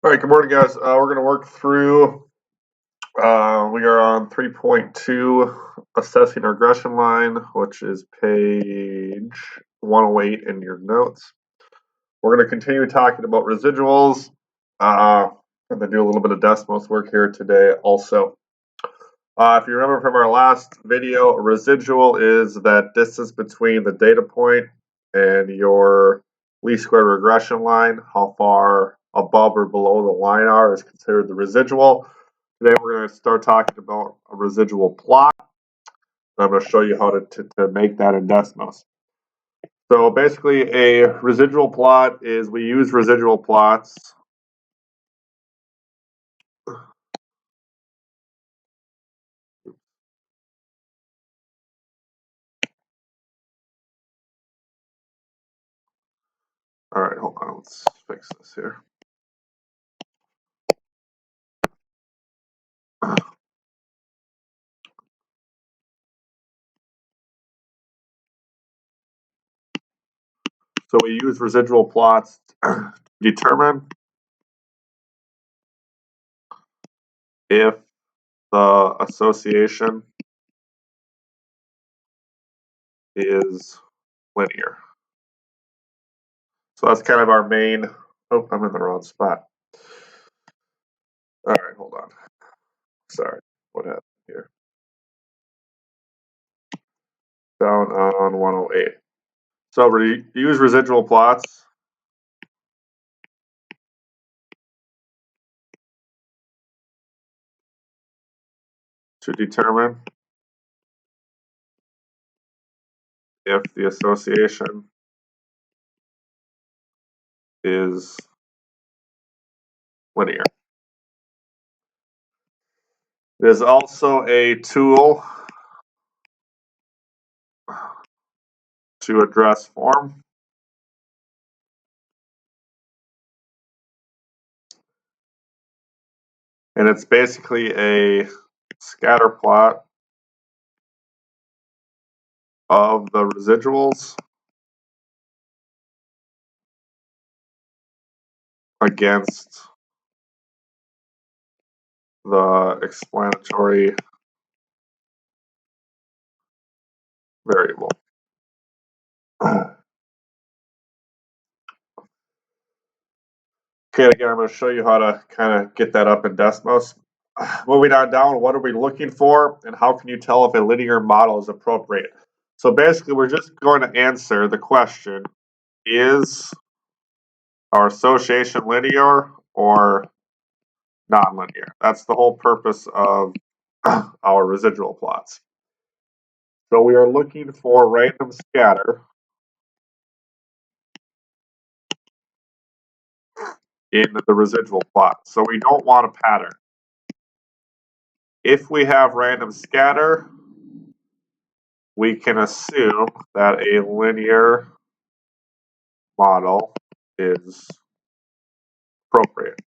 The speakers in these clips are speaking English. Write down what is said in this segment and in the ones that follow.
All right, good morning, guys. We're going to work through, we are on 3.2, assessing regression line, which is page 108 in your notes. We're going to continue talking about residuals, and then do a little bit of Desmos work here today also. If you remember from our last video, a residual is that distance between the data point and your least square regression line. How far above or below the line are is considered the residual. Today we're going to start talking about a residual plot. I'm going to show you how to make that in Desmos. So basically a residual plot is we use residual plots All right, hold on, let's fix this here. So we use residual plots to determine if the association is linear. So that's kind of our main, oh, I'm in the wrong spot. All right, hold on. Sorry, what happened here? Down on 108. So we use residual plots to determine if the association is linear. There's also a tool to address form. And it's basically a scatter plot of the residuals against the explanatory variable. Okay, again, I'm going to show you how to kind of get that up in Desmos. Moving on down, what are we looking for, and how can you tell if a linear model is appropriate? So basically, we're just going to answer the question, is our association linear or nonlinear? That's the whole purpose of our residual plots. So we are looking for random scatter in the residual plot. So we don't want a pattern. If we have random scatter, we can assume that a linear model is appropriate.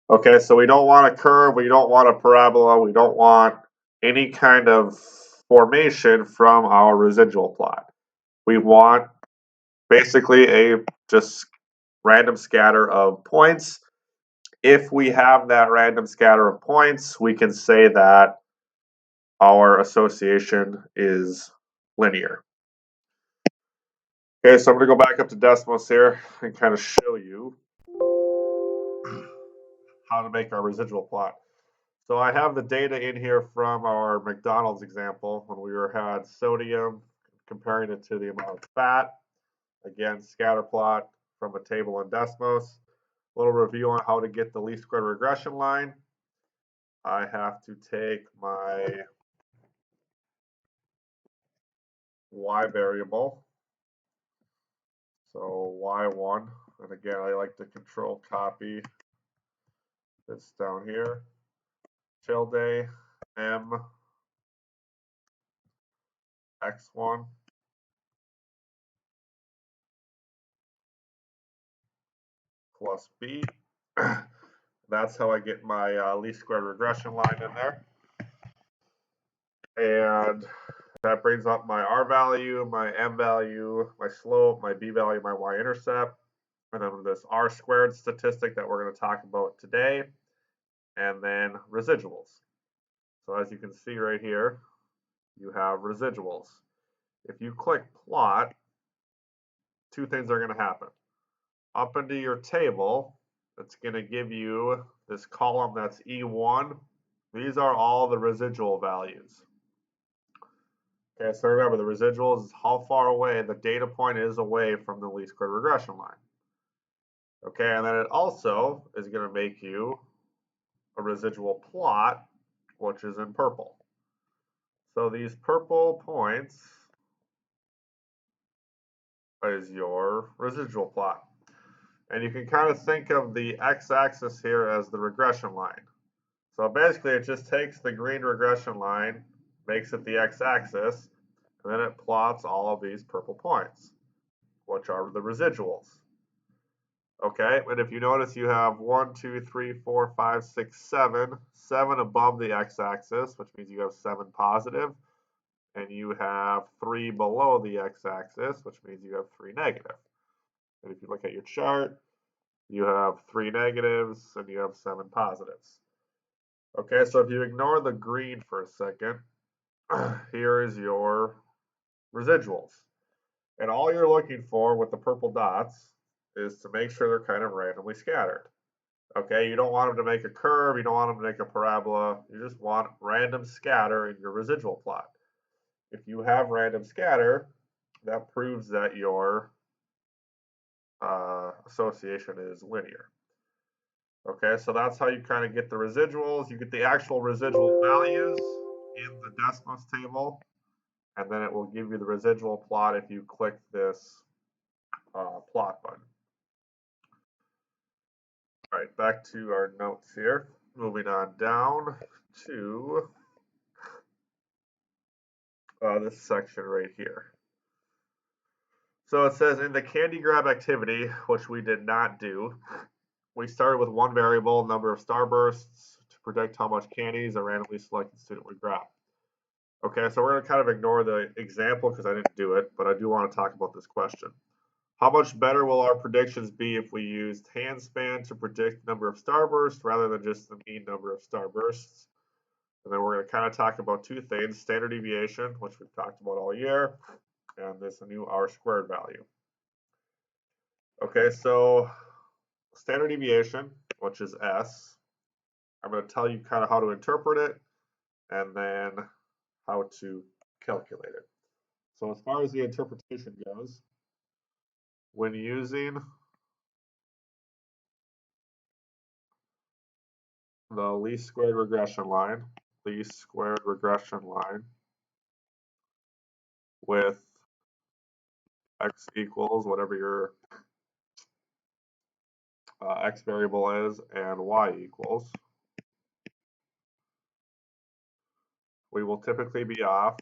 Okay, so we don't want a curve, we don't want a parabola, we don't want any kind of formation from our residual plot. We want basically a just random scatter of points. If we have that random scatter of points, we can say that our association is linear. Okay, so I'm going to go back up to Desmos here and kind of show you how to make our residual plot. So I have the data in here from our McDonald's example when we had sodium, comparing it to the amount of fat. Again, scatter plot from a table in Desmos. A little review on how to get the least squared regression line. I have to take my y variable, so y1, and again I like to control copy this down here, tilde m x1 plus b. That's how I get my least squared regression line in there. And that brings up my r value, my m value, my slope, my b value, my y-intercept. and then this R squared statistic that we're going to talk about today, and then residuals. So as you can see right here, you have residuals. If you click plot, two things are going to happen. Up into your table, it's going to give you this column that's E1. These are all the residual values. Okay, so remember the residuals is how far away the data point is away from the least squared regression line. Okay, and then it also is going to make you a residual plot, which is in purple. So these purple points is your residual plot. And you can kind of think of the x-axis here as the regression line. So basically it just takes the green regression line, makes it the x-axis, and then it plots all of these purple points, which are the residuals. Okay, and if you notice you have 1, 2, 3, 4, 5, 6, 7, 7 above the x-axis, which means you have 7 positive, and you have 3 below the x-axis, which means you have 3 negative. And if you look at your chart, you have 3 negatives and you have 7 positives. Okay, so if you ignore the green for a second, here is your residuals. And all you're looking for with the purple dots is to make sure they're kind of randomly scattered. Okay, you don't want them to make a curve, you don't want them to make a parabola, you just want random scatter in your residual plot. If you have random scatter, that proves that your association is linear. Okay, so that's how you kind of get the residuals. You get the actual residual values in the Desmos table, and then it will give you the residual plot if you click this plot button. All right, back to our notes here. Moving on down to this section right here. So it says in the candy grab activity, which we did not do, we started with one variable, number of starbursts, to predict how much candies a randomly selected student would grab. Okay, so we're going to kind of ignore the example because I didn't do it, but I do want to talk about this question. How much better will our predictions be if we used handspan to predict number of starbursts rather than just the mean number of starbursts? And then we're going to kind of talk about two things, standard deviation, which we've talked about all year, and this new R squared value. Okay, so standard deviation, which is S, I'm going to tell you kind of how to interpret it and then how to calculate it. So as far as the interpretation goes, when using the least squared regression line with x equals whatever your x variable is and y equals, we will typically be off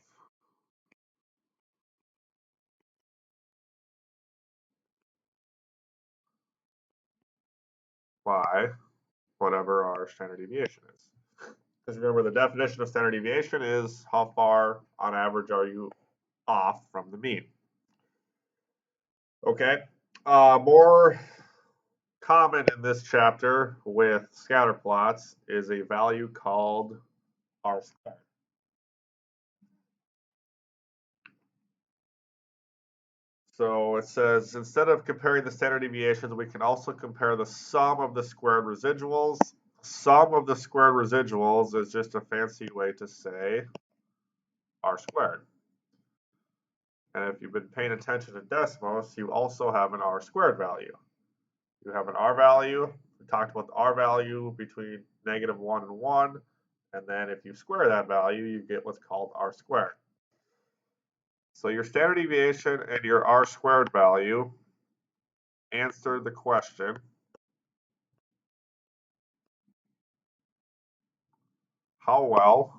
by whatever our standard deviation is. Because remember, the definition of standard deviation is how far on average are you off from the mean. Okay, more common in this chapter with scatter plots is a value called R squared. So it says instead of comparing the standard deviations, we can also compare the sum of the squared residuals. Sum of the squared residuals is just a fancy way to say R squared. And if you've been paying attention to Desmos, you also have an R squared value. You have an R value. We talked about the R value between -1 and 1. And then if you square that value, you get what's called R squared. So your standard deviation and your R squared value answer the question, how well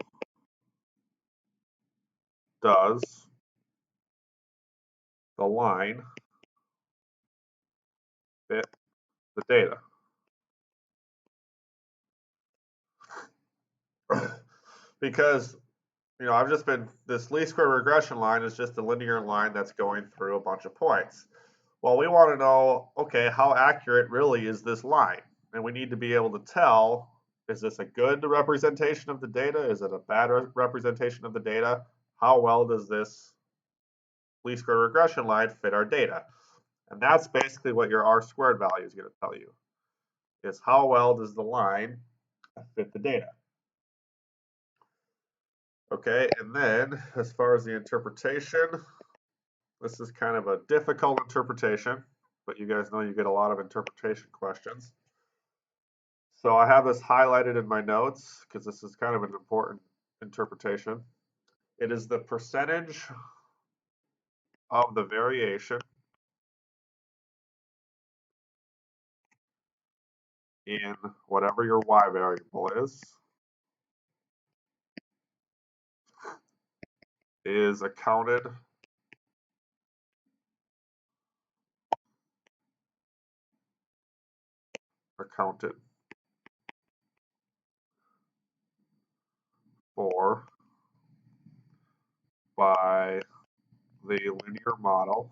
does the line fit the data? Because, you know, I've just been, this least square regression line is just a linear line that's going through a bunch of points. Well, we want to know, okay, how accurate really is this line? And we need to be able to tell, is this a good representation of the data? Is it a bad representation of the data? How well does this least square regression line fit our data? And that's basically what your R squared value is going to tell you, is how well does the line fit the data? Okay, and then as far as the interpretation, this is kind of a difficult interpretation, but you guys know you get a lot of interpretation questions. So I have this highlighted in my notes because this is kind of an important interpretation. It is the percentage of the variation in whatever your y variable is accounted for by the linear model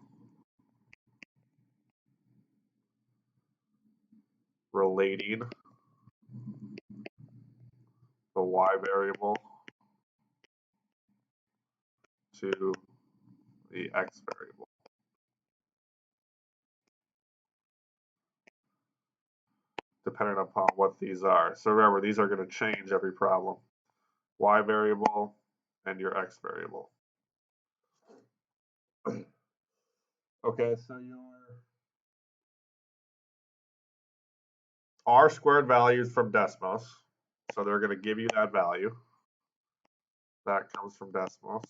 relating the y variable to the x variable. Depending upon what these are. So remember, these are going to change every problem. Y variable and your x variable. Okay, so your R squared values from Desmos. So they're going to give you that value. That comes from Desmos.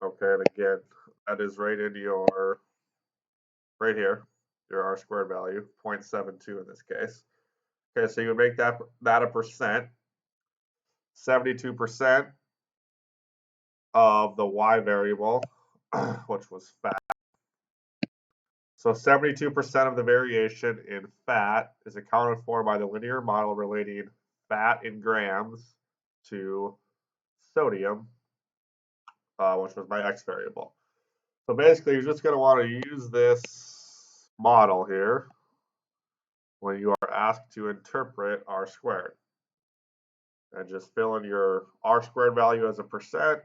Okay, and again, that is right in your, right here, your R squared value, 0.72 in this case. Okay, so you make that a percent. 72% of the Y variable, which was fat. So 72% of the variation in fat is accounted for by the linear model relating fat in grams to sodium, which was my x variable. So basically, you're just going to want to use this model here when you are asked to interpret R squared. And just fill in your R squared value as a percent.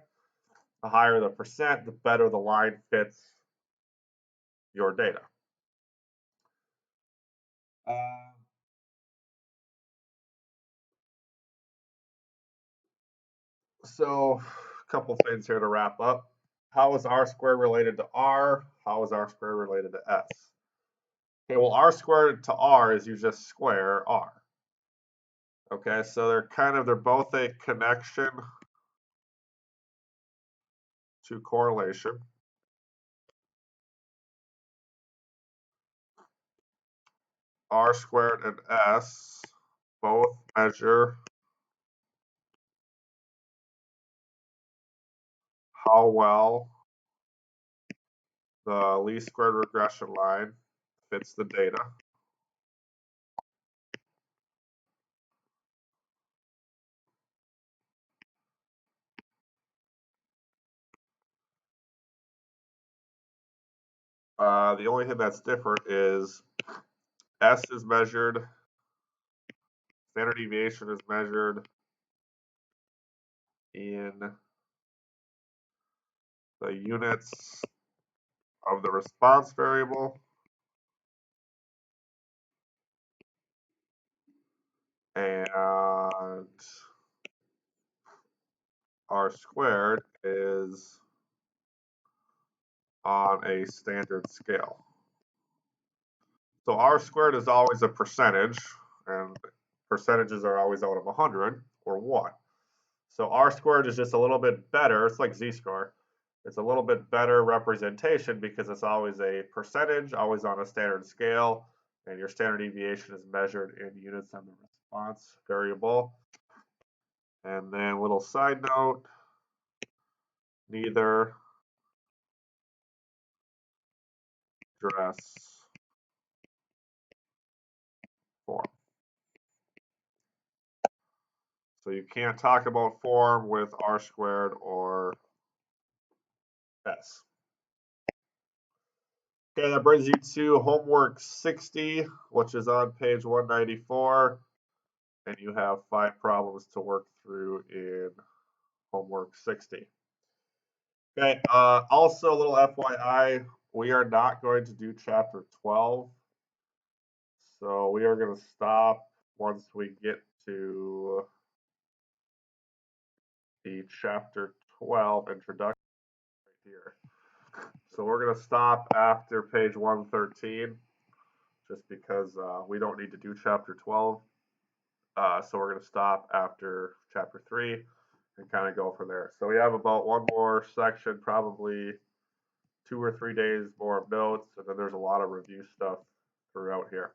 The higher the percent, the better the line fits your data. So a couple things here to wrap up. How is R squared related to R? How is R squared related to S? Okay, well, R squared to R is you just square R. Okay, so they're both a connection to correlation. R squared and S both measure how well the least squared regression line fits the data. The only thing that's different is S is measured, standard deviation is measured in the units of the response variable, and R squared is on a standard scale. So R squared is always a percentage, and percentages are always out of 100 or 1. So R squared is just a little bit better. It's like z-score. It's a little bit better representation because it's always a percentage, always on a standard scale, and your standard deviation is measured in units of the response variable. And then a little side note, neither address form. So you can't talk about form with R squared or S. Okay, that brings you to homework 60, which is on page 194. And you have 5 problems to work through in homework 60. Okay, also a little FYI, we are not going to do chapter 12. So we are going to stop once we get to the chapter 12 introduction right here. So we're going to stop after page 113 just because we don't need to do chapter 12. So we're going to stop after chapter 3 and kind of go from there. So we have about one more section, probably 2 or 3 days more of notes, and then there's a lot of review stuff throughout here.